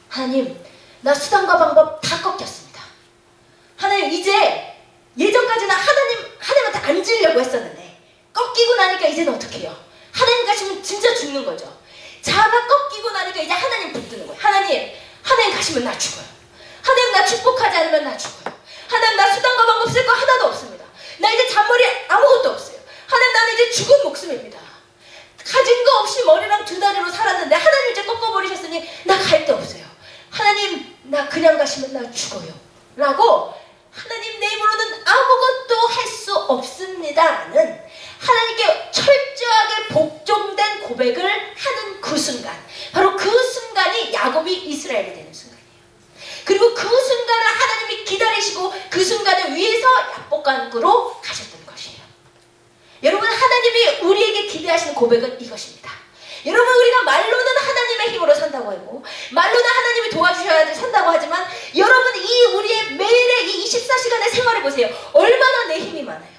하나님, 나 수단과 방법 다 꺾였습니다. 하나님, 이제 예전까지는 하나님한테 앉으려고 했었는데 꺾이고 나니까 이제는 어떻게 해요? 하나님 가시면 진짜 죽는 거죠. 자가 꺾이고 나니까 이제 하나님 붙드는 거예요. 하나님 가시면 나 죽어요. 하나님 나 축복하지 않으면 나 죽어요. 하나님 나 수단과 방법 쓸 거 하나도 없습니다. 나 이제 잔머리 아무것도 없어요. 하나님 나는 이제 죽은 목숨입니다. 가진 거 없이 머리랑 두 다리로 살았는데 하나님 이제 꺾어버리셨으니 나 갈 데 없어요. 하나님 나 그냥 가시면 나 죽어요. 라고 하나님 내 입으로는 아무것도 할 수 없습니다라는 하나님께 철저하게 복종된 고백을 하는 그 순간, 바로 그 순간이 야곱이 이스라엘이 되는 순간이에요. 그리고 그 순간을 하나님이 기다리시고 그 순간을 위해서 야복강으로 가셨던 것이에요. 여러분 하나님이 우리에게 기대하시는 고백은 이것입니다. 여러분 우리가 말로는 하나님의 힘으로 산다고 하고 말로는 하나님이 도와주셔야 산다고 하지만 여러분 이 우리의 매일의 이 24시간의 생활을 보세요. 얼마나 내 힘이 많아요.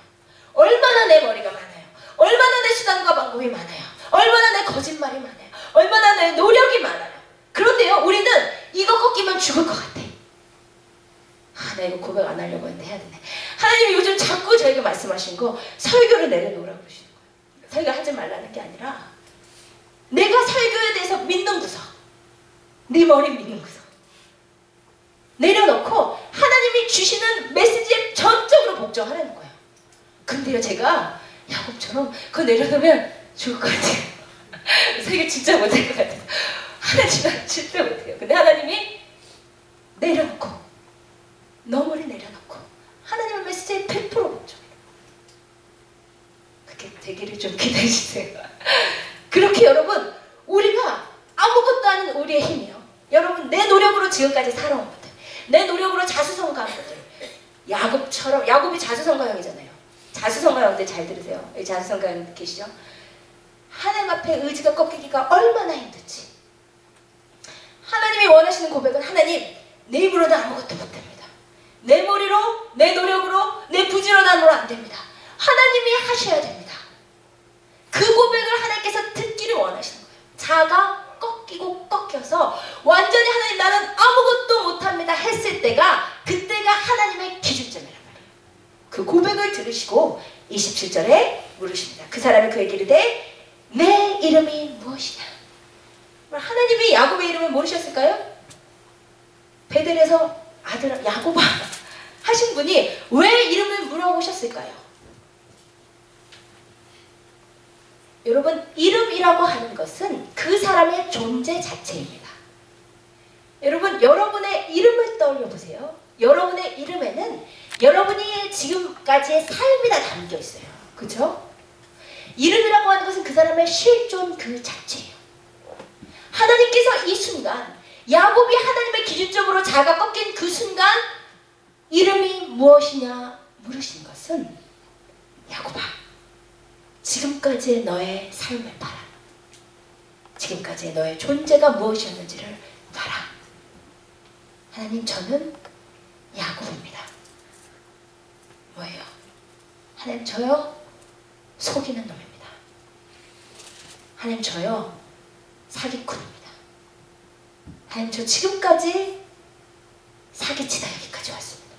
얼마나 내 머리가 많아요. 얼마나 내 수단과 방법이 많아요. 얼마나 내 거짓말이 많아요. 얼마나 내 노력이 많아요. 그런데요 우리는 이거 꺾이면 죽을 것 같아. 나 이거 고백 안 하려고 했는데 해야 되네. 하나님이 요즘 자꾸 저에게 말씀하신 거 설교를 내려놓으라고 그러시는 거예요. 설교 하지 말라는 게 아니라 내가 설교에 대해서 믿는 구석, 네 머리 믿는 구석 내려놓고 하나님이 주시는 메시지에 전적으로 복종하라는 거예요. 근데요 제가 야곱처럼 그거 내려놓으면 죽을 것 같아요. 설교 진짜 못할 것 같아요. 하나님 진짜 못해요. 근데 하나님이 내려놓고 너머리 내려놓고 하나님의 메시지에 100% 복종해요. 그렇게 되기를 좀 기대해주세요. 그렇게 여러분 우리가 아무것도 아닌 우리의 힘이요. 여러분 내 노력으로 지금까지 살아온 것들, 내 노력으로 자수성가한 것들, 야곱이 자수성가형이잖아요. 자수성가형들 잘 들으세요. 자수성가형 계시죠? 하나님 앞에 의지가 꺾이기가 얼마나 힘든지. 하나님이 원하시는 고백은 하나님 내 입으로는 아무것도 못합니다. 내 머리로, 내 노력으로, 내 부지런함으로 안 됩니다. 하나님이 하셔야 됩니다. 그 고백을 하나님께서 듣기를 원하시는 거예요. 자가 꺾이고 꺾여서 완전히 하나님 나는 아무것도 못합니다 했을 때가 그때가 하나님의 기준점이란 말이에요. 그 고백을 들으시고 27절에 물으십니다. 그 사람이 그에게 이르되 내 이름이 무엇이냐? 하나님이 야곱의 이름을 모르셨을까요? 베델에서 아들 야곱아 하신 분이 왜 이름을 물어보셨을까요? 여러분 이름이라고 하는 것은 그 사람의 존재 자체입니다. 여러분 여러분의 이름을 떠올려 보세요. 여러분의 이름에는 여러분이 지금까지의 삶이 다 담겨 있어요. 그렇죠? 이름이라고 하는 것은 그 사람의 실존 그 자체예요. 하나님께서 이 순간 야곱이 하나님의 기준점으로 자가 꺾인 그 순간 이름이 무엇이냐 물으신 것은 야곱아 지금까지의 너의 삶을 봐라. 지금까지의 너의 존재가 무엇이었는지를 봐라. 하나님 저는 야곱입니다. 뭐예요? 하나님 저요 속이는 놈입니다. 하나님 저요 사기꾼입니다. 하나님 저 지금까지 사기치다 여기까지 왔습니다.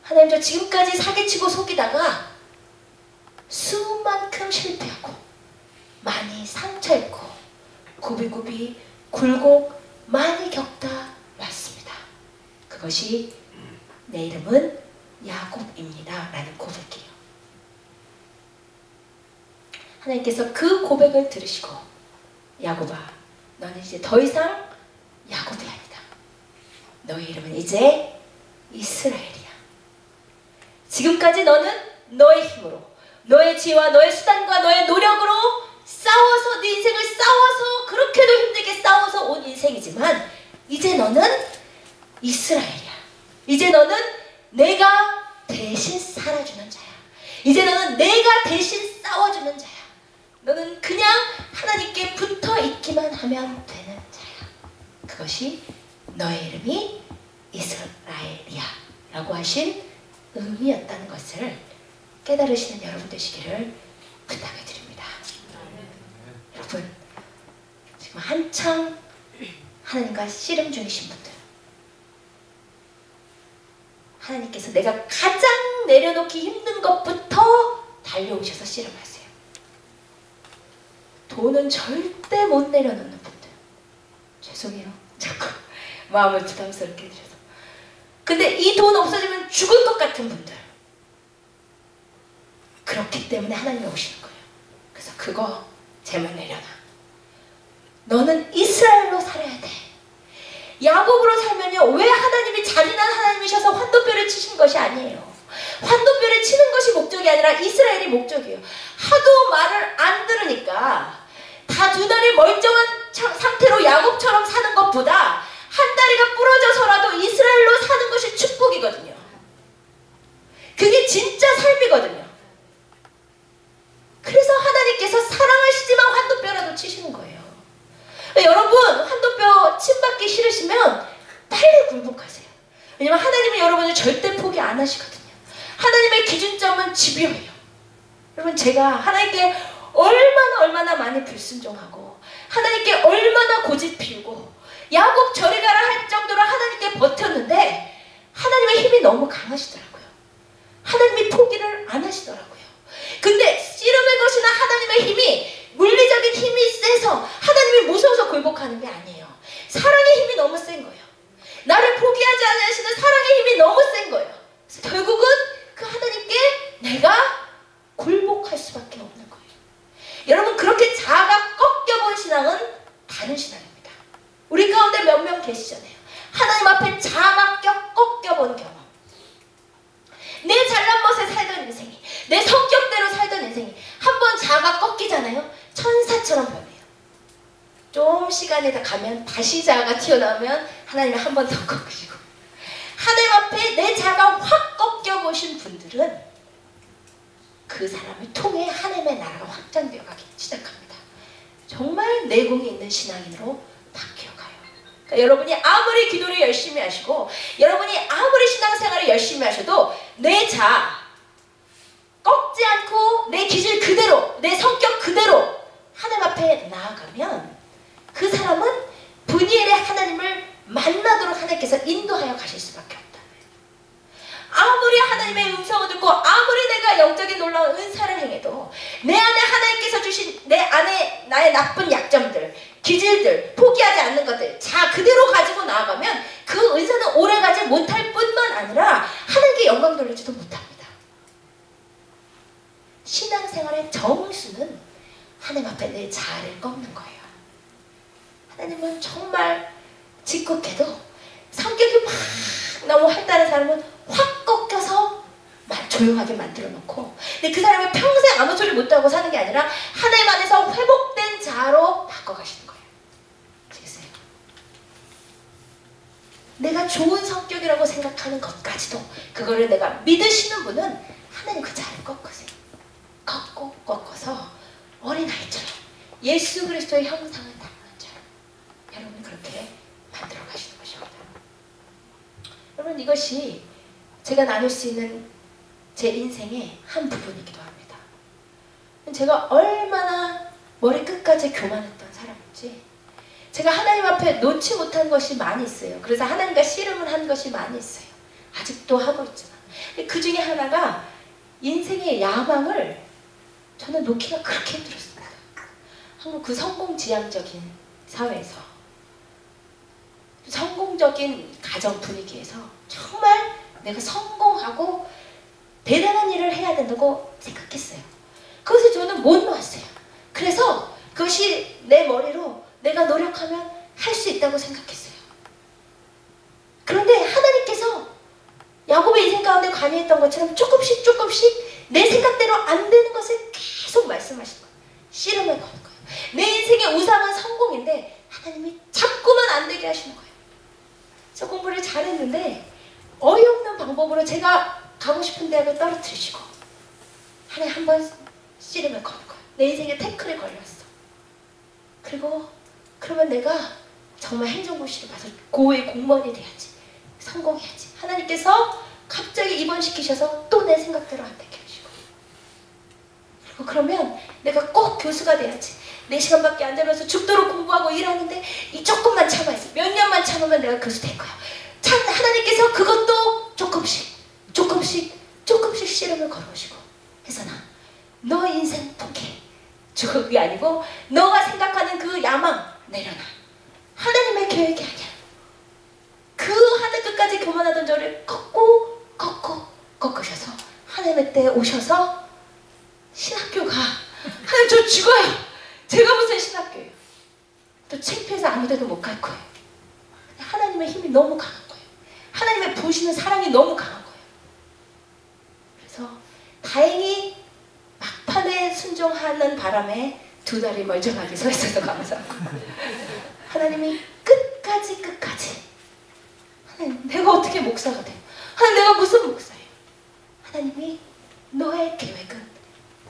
하나님 저 지금까지 사기치고 속이다가 수만큼 실패하고 많이 상처입고 고비고비 굴곡 많이 겪다 왔습니다. 그것이 내 이름은 야곱입니다 라는 고백이에요. 하나님께서 그 고백을 들으시고 야곱아 너는 이제 더 이상 야곱이 아니다. 너의 이름은 이제 이스라엘이야. 지금까지 너는 너의 힘으로 너의 지혜와 너의 수단과 너의 노력으로 싸워서 네 인생을 싸워서 그렇게도 힘들게 싸워서 온 인생이지만 이제 너는 이스라엘이야. 이제 너는 내가 대신 살아주는 자야. 이제 너는 내가 대신 싸워주는 자야. 너는 그냥 하나님께 붙어 있기만 하면 되는 자야. 그것이 너의 이름이 이스라엘이야 라고 하신 의미였다는 것을 깨달으시는 여러분 되시기를 부탁해 드립니다. 여러분 지금 한창 하나님과 씨름 중이신 분들, 하나님께서 내가 가장 내려놓기 힘든 것부터 달려오셔서 씨름하세요. 돈은 절대 못 내려놓는 분들, 죄송해요 자꾸 마음을 부담스럽게 드려서. 근데 이 돈 없어지면 죽을 것 같은 분들, 그렇기 때문에 하나님이 오시는 거예요. 그래서 그거 제발 내려놔. 너는 이스라엘로 살아야 돼. 야곱으로 살면요, 왜 하나님이 잔인한 하나님이셔서 환도뼈를 치신 것이 아니에요. 환도뼈를 치는 것이 목적이 아니라 이스라엘이 목적이에요. 하도 말을 안 들으니까 다 두 다리 멀쩡한 상태로 야곱처럼 사는 것보다 한 다리가 부러져서라도 이스라엘로 사는 것이 축복이거든요. 그게 진짜 삶이거든요. 그래서 하나님께서 사랑하시지만 환도뼈라도 치시는 거예요. 여러분 환도뼈 침받기 싫으시면 빨리 굴복하세요. 왜냐면 하나님은 여러분을 절대 포기 안 하시거든요. 하나님의 기준점은 집요해요. 여러분 제가 하나님께 얼마나 많이 불순종하고 하나님께 얼마나 고집 피우고 야곱 저리 가라 할 정도로 하나님께 버텼는데 하나님의 힘이 너무 강하시더라고요. 하나님이 포기를 안 하시더라고요. 근데 씨름의 것이나 하나님의 힘이 물리적인 힘이 세서 하나님이 무서워서 굴복하는 게 아니에요. 사랑의 힘이 너무 센 거예요. 나를 포기하지 않으시는 사랑의 힘이 너무 센 거예요. 그래서 결국은 그 하나님께 내가 굴복할 수밖에 없는 거예요. 여러분 그렇게 자아가 꺾여본 신앙은 다른 신앙입니다. 우리 가운데 몇 명 계시잖아요. 하나님 앞에 자아가 꺾여본 경험. 내 잘난 멋에 살던 인생이, 내 성격대로 살던 인생이 한번 자아가 꺾이잖아요. 천사처럼 변해요. 좀 시간이 다 가면 다시 자아가 튀어나오면 하나님이 한 번 더 꺾으시고, 하나님 앞에 내 자아가 확 꺾여보신 분들은 그 사람을 통해 하나님의 나라가 확장되어 가기 시작합니다. 정말 내공이 있는 신앙인으로 바뀌어가요. 그러니까 여러분이 아무리 기도를 열심히 하시고 여러분이 아무리 신앙생활을 열심히 하셔도 내 자아 꺾지 않고 내 기질 그대로, 내 성격 그대로 하나님 앞에 나아가면 그 사람은 분이엘의 하나님을 만나도록 하나님께서 인도하여 가실 수밖에 없다. 아무리 하나님의 음성을 듣고 아무리 내가 영적인 놀라운 은사를 행해도 내 안에 하나님께서 주신 내 안에 나의 나쁜 약점들, 기질들, 포기하지 않는 것들 자 그대로 가지고 나아가면 그 은사는 오래가지 못할 뿐만 아니라 하나님께 영광 돌리지도 못합니다. 신앙생활의 정수는 하나님 앞에 내 자아를 꺾는 거예요. 하나님은 정말 짓궂게도 성격이 막 너무 활달한 사람은 확 꺾여서 조용하게 만들어 놓고, 근데 그 사람이 평생 아무 소리 못하고 사는 게 아니라 하나님 안에서 회복된 자아로 바꿔가시는 거예요. 아시겠어요? 내가 좋은 성격이라고 생각하는 것까지도 그거를 내가 믿으시는 분은 하나님 그 자아를 꺾으세요. 꺾어서 어린아이처럼 예수 그리스도의 형상을 닮는 자로 여러분 그렇게 만들어 가시는 것입니다. 여러분 이것이 제가 나눌 수 있는 제 인생의 한 부분이기도 합니다. 제가 얼마나 머리 끝까지 교만했던 사람인지, 제가 하나님 앞에 놓지 못한 것이 많이 있어요. 그래서 하나님과 씨름을 한 것이 많이 있어요. 아직도 하고 있지만 그 중에 하나가 인생의 야망을 저는 놓기가 그렇게 힘들었습니다. 한국 그 성공지향적인 사회에서, 성공적인 가정 분위기에서 정말 내가 성공하고 대단한 일을 해야 된다고 생각했어요. 그것을 저는 못 놓았어요. 그래서 그것이 내 머리로 내가 노력하면 할 수 있다고 생각했어요. 그런데 하나님께서 야곱의 인생 가운데 관여했던 것처럼 조금씩 내 생각대로 안 되는 것을 계속 말씀하시는 거예요. 씨름을 거는 거예요. 내 인생의 우상은 성공인데 하나님이 자꾸만 안 되게 하시는 거예요. 저 공부를 잘했는데 어이없는 방법으로 제가 가고 싶은 대학을 떨어뜨리시고 하나님 한번 씨름을 거는 거예요. 내 인생에 태클에 걸렸어. 그리고 그러면 내가 정말 행정고시를 봐서 고의 공무원이 돼야지. 성공해야지. 하나님께서 갑자기 입원시키셔서 또 내 생각대로 안 되게 하시고, 그리고 그러면 내가 꼭 교수가 돼야지. 4시간밖에 안 자면서 죽도록 공부하고 일하는데 이 조금만 참아야지. 몇 년만 참으면 내가 교수 될 거야. 참 하나님께서 그것도 조금씩 씨름을 걸어오시고 해서 너 인생 포기. 그게 아니고 너가 생각하는 그 야망 내려놔. 하나님의 계획이 아니야. 그 하늘 끝까지 교만하던 저를 꺾으셔서 하나님의 때에 오셔서 신학교가 하나님 저 죽어요. 제가 무슨 신학교예요. 또 창피해서 아무 데도 못 갈 거예요. 하나님의 힘이 너무 강한 거예요. 하나님의 부으시는 사랑이 너무 강한 거예요. 그래서 다행히 막판에 순종하는 바람에 2달이 멀쩡하게 서 있어서 감사하고 하나님이 끝까지 하나님 내가 어떻게 목사가 돼요? 하나님 내가 무슨 목사예요? 하나님이 너의 계획은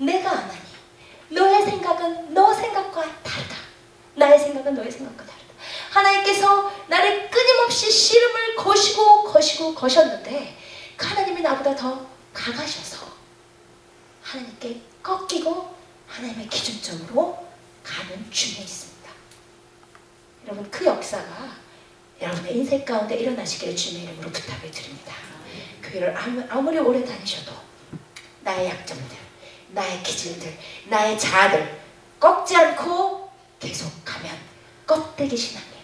내가 안 하니 너의 생각은 너 생각과 다르다. 나의 생각은 너의 생각과 다르다. 하나님께서 나를 끊임없이 씨름을 거셨는데 그 하나님이 나보다 더 강하셔서 하나님께 꺾이고 하나님의 기준점으로 가는 중에 있습니다. 여러분 그 역사가 여러분의 인생 가운데 일어나시기를 주님의 이름으로 부탁을 드립니다. 교회를 아무리 오래 다니셔도 나의 약점들, 나의 기질들, 나의 자아들 꺾지 않고 계속 가면 껍데기 신앙이에요.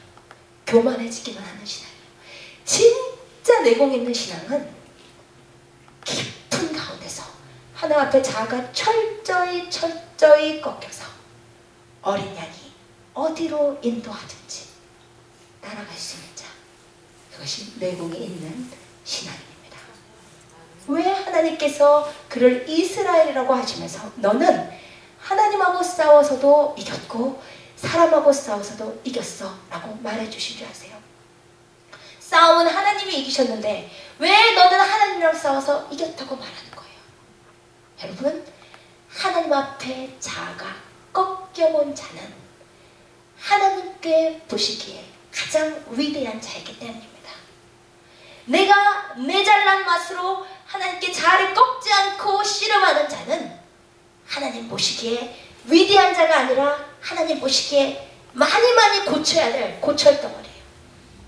교만해지기만 하는 신앙이에요. 진짜 내공 있는 신앙은 깊은 가운데서 하나님 앞에 자아가 철저히 꺾여서 어린 양이 어디로 인도하든지 따라갈 수 있는 자, 그것이 내공이 있는 신앙입니다. 왜 하나님께서 그를 이스라엘이라고 하시면서 너는 하나님하고 싸워서도 이겼고 사람하고 싸워서도 이겼어 라고 말해주신 줄 아세요? 싸움은 하나님이 이기셨는데 왜 너는 하나님이랑 싸워서 이겼다고 말하는 거예요? 여러분 하나님 앞에 자아가 꺾여본 자는 하나님께 보시기에 가장 위대한 자이기 때문입니다. 내가 내 잘난 맛으로 하나님께 자아를 꺾지 않고 씨름하는 자는 하나님 보시기에 위대한 자가 아니라 하나님 보시기에 많이 고쳐야 될 고철덩어리예요.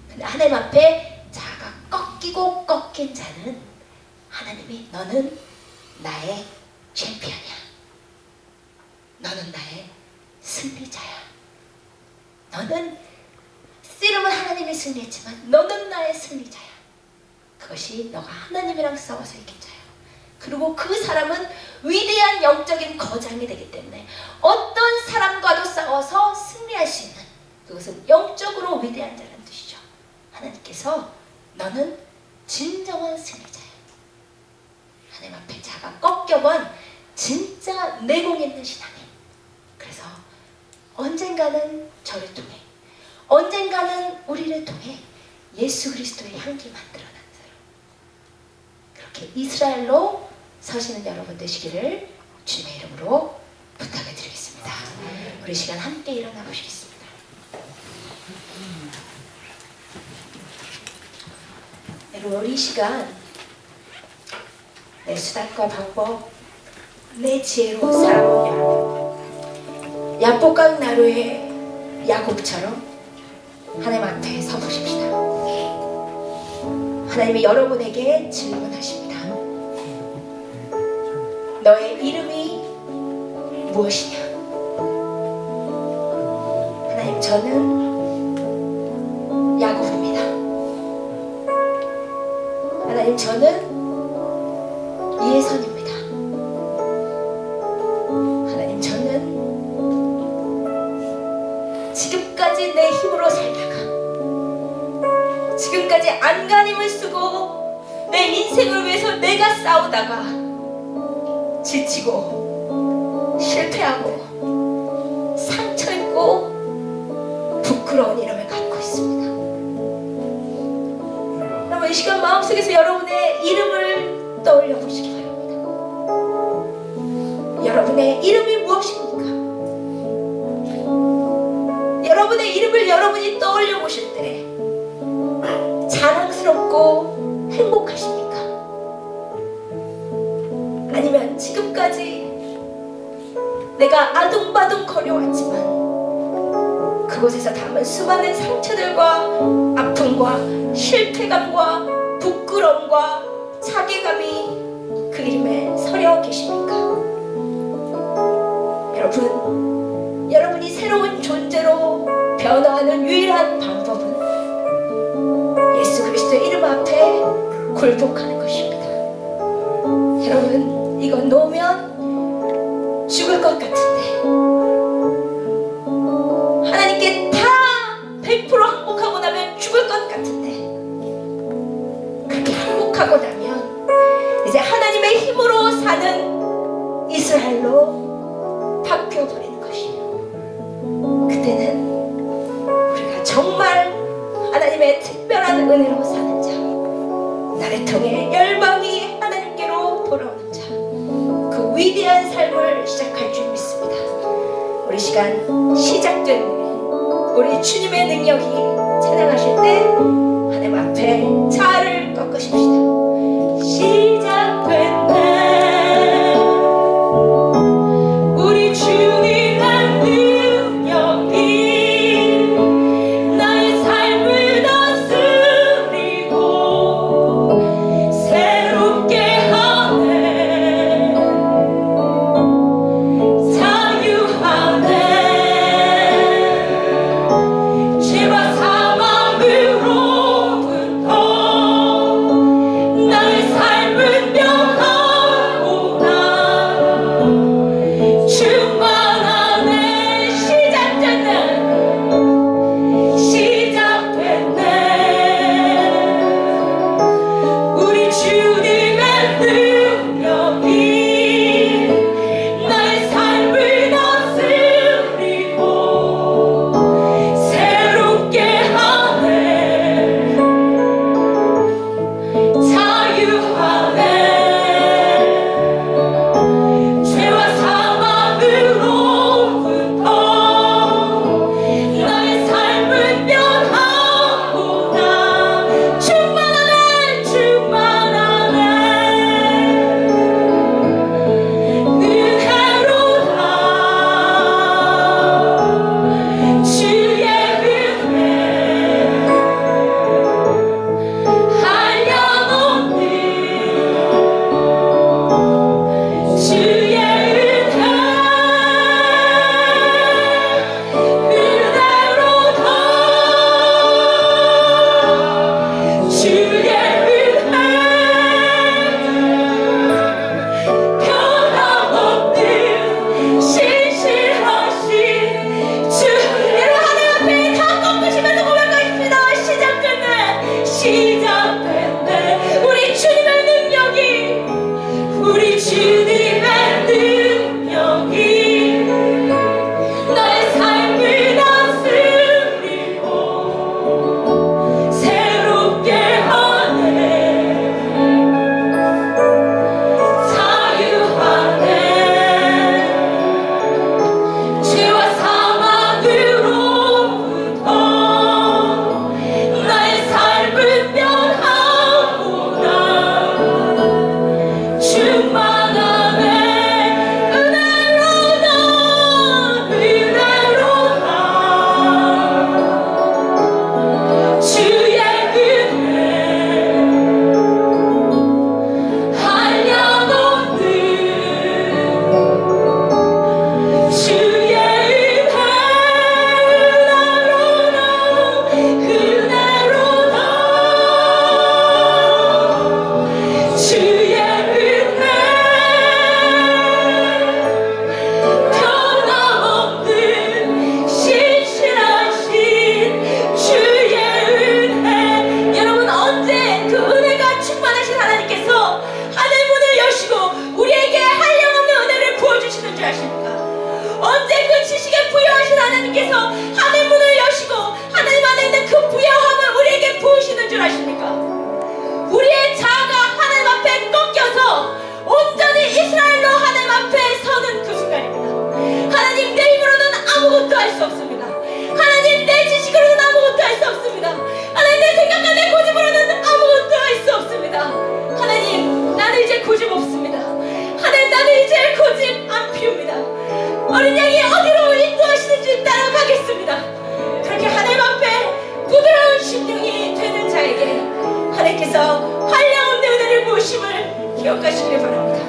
근데 하나님 앞에 자아가 꺾이고 꺾인 자는 하나님이 너는 나의 챔피언이야. 너는 나의 승리자야. 너는 씨름은 하나님이 승리했지만 너는 나의 승리자야. 그것이 너가 하나님이랑 싸워서 이긴 자야. 그리고 그 사람은 위대한 영적인 거장이 되기 때문에 어떤 사람과도 싸워서 승리할 수 있는, 그것은 영적으로 위대한 자라는 뜻이죠. 하나님께서 너는 진정한 승리자야. 하나님 앞에 자가 꺾여본 진짜 내공 있는 신앙이. 그래서 언젠가는 저를 통해, 언젠가는 우리를 통해 예수 그리스도의 향기 만들어나는 사람, 그렇게 이스라엘로 서시는 여러분 되시기를 주님의 이름으로 부탁을 드리겠습니다. 우리 시간 함께 일어나 보시겠습니다. 여러분 우리 시간 내 수단과 방법, 내 지혜로 살아보냐, 야복강 나루의 야곱처럼 하나님 앞에 서보십시다. 하나님이 여러분에게 질문하십니다. 너의 이름이 무엇이냐? 하나님 저는 야곱입니다. 하나님 저는 이해선입니다. 하나님 저는 지금까지 안간힘을 쓰고 내 인생을 위해서 내가 싸우다가 지치고 실패하고 상처 입고 부끄러운 이름을 갖고 있습니다. 여러분, 이 시간 마음속에서 여러분의 이름을 떠올려 보시기 바랍니다. 여러분의 이름이 무엇입니까? 여러분의 이름을 여러분이 떠올려 보실 때 자랑스럽고 행복하십니까? 아니면 지금까지 내가 아둥바둥 거려왔지만 그곳에서 담은 수많은 상처들과 아픔과 실패감과 부끄러움과 자괴감이 그 이름에 서려 계십니까? 여러분, 여러분이 새로운 존재로 변화하는 유일한 방법은 예수 그리스도의 이름 앞에 굴복하는 것입니다. 여러분, 이건 놓으면 죽을 것 같은데 하나님께 다 100% 항복하고 나면 죽을 것 같은데 그렇게 항복하고 나면 이제 하나님의 힘으로 사는 이스라엘로 바뀌어버리는 것이에요. 그때는 우리가 정말 하나님의 특별한 은혜로 사는 자, 나를 통해 열방이 하나님께로 돌아오는 자, 그 위대한 삶을 시작할 줄 믿습니다. 우리 시간 시작된 후에 우리 주님의 능력이 찬양하실 때 하나님 앞에 자아를 꺾으십시다. 시작된 날 우리 주님 한 능력이 나의 삶을 다스리고 새롭게 하네, 자유하네. 제발 심령이 되는 자에게 하나님께서 한량없는 은혜를 부으심을 기억하시길 바랍니다.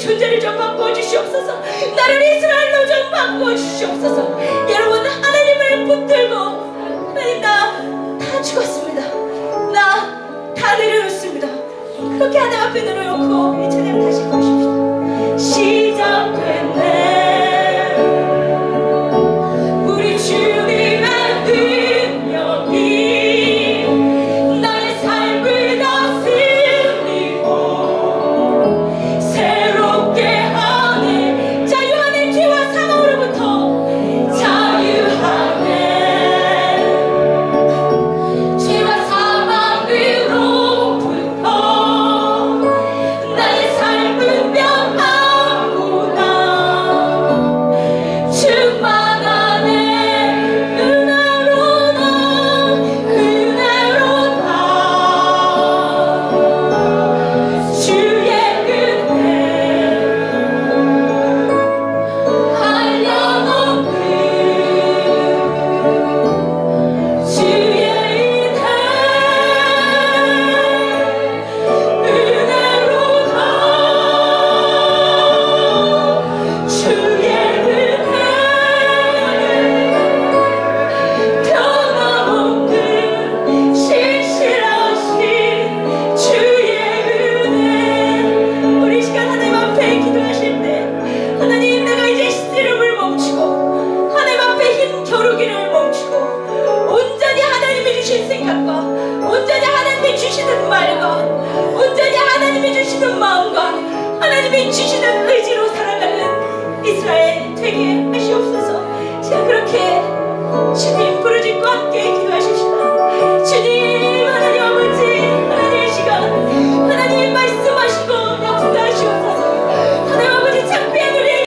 존재를 좀 바꾸어 주시옵소서. 나를 이스라엘로 좀 바꾸어 주시옵소서. 여러분, 하나님을 붙들고 하나님, 나 다 죽었습니다. 나 다 내려놓습니다. 그렇게 하나님 앞에 내려놓고 이 찬양 다시 부르십시다. 시작됐네 우리 주님의 능력이 나의 삶을 다스리고 자유하네. 죄와 사망으로부터 자유하네. 죄와 사망으로부터 나의 삶은 변하구나. 충만하네. 은혜로다 은혜로다. 주의 은혜 온전히 하나님이 주시는 말과 온전히 하나님이 주시는 마음과 하나님이 주시는 의지로